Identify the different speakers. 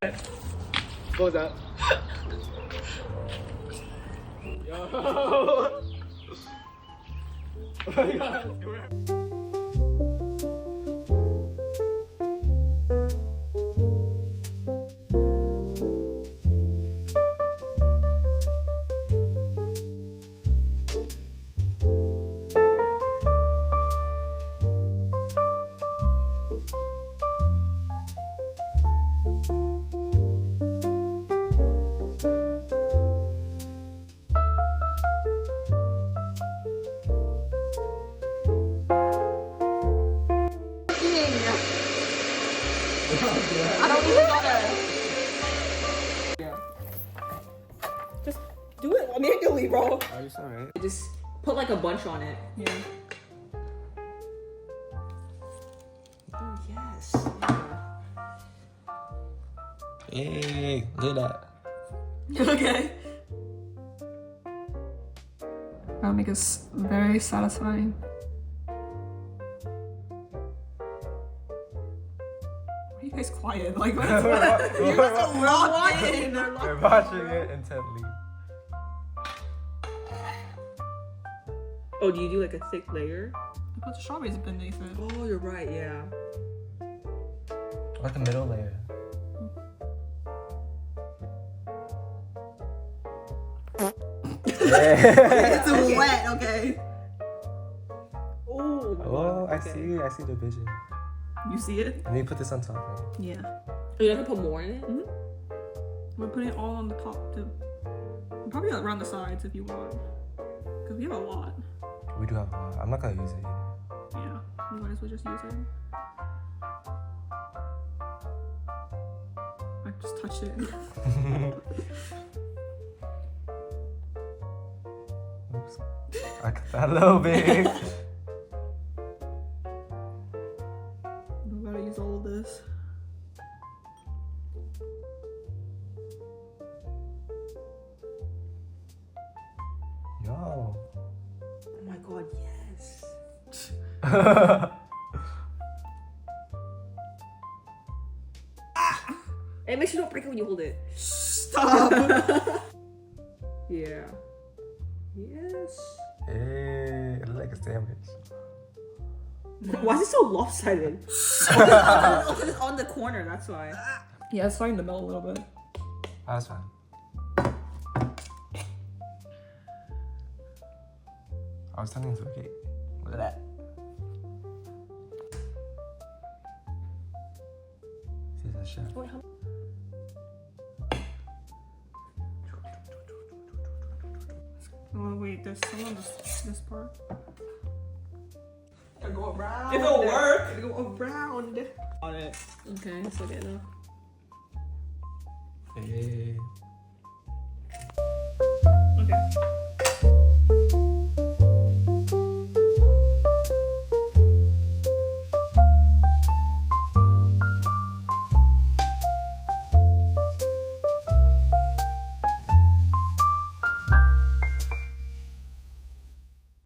Speaker 1: What was that? Yo! Oh my god!
Speaker 2: I don't even bother. Yeah. Just do it manually, bro.
Speaker 1: Are you sorry?
Speaker 2: Just put like a bunch on it. Yeah. Oh yes. Yeah.
Speaker 1: Hey, look at that.
Speaker 2: Okay.
Speaker 3: That'll make us very satisfying. Why are you guys quiet? Like, what? You guys are locked in.
Speaker 1: We're watching it intently.
Speaker 2: Oh, do you do like a thick layer?
Speaker 3: You put the strawberries beneath it.
Speaker 2: Oh, you're right. Yeah.
Speaker 1: Like a middle layer.
Speaker 3: It's wet, okay?
Speaker 2: Oh,
Speaker 1: I see the vision.
Speaker 3: You see it?
Speaker 1: Let me put this on top, right?
Speaker 3: Yeah.
Speaker 2: Are you gonna put more in it?
Speaker 3: Mm-hmm. We're putting it all on the top too. Probably around the sides if you want. Because we have a lot.
Speaker 1: We do have a lot. I'm not gonna use it either.
Speaker 3: Yeah. You might as well just use it. I just touched it.
Speaker 1: Oops. I cut that a little bit.
Speaker 3: I'm about to use all of this.
Speaker 1: Yo.
Speaker 2: Oh my god, yes. Hey, make sure you don't break it when you hold it.
Speaker 3: Stop!
Speaker 2: Yeah. Yes.
Speaker 1: Hey, it looks like a sandwich.
Speaker 2: Why is it so lopsided? It's on the corner, that's why.
Speaker 3: Yeah, it's starting to melt a little bit.
Speaker 1: That's fine. I was turning into a cake. Look at that. She's a chef.
Speaker 2: Wait, how-
Speaker 3: Oh wait, there's some on this part.
Speaker 2: Gotta go around.
Speaker 3: It'll work.
Speaker 2: Gotta go around. On it. Okay, that's okay enough.
Speaker 1: Hey.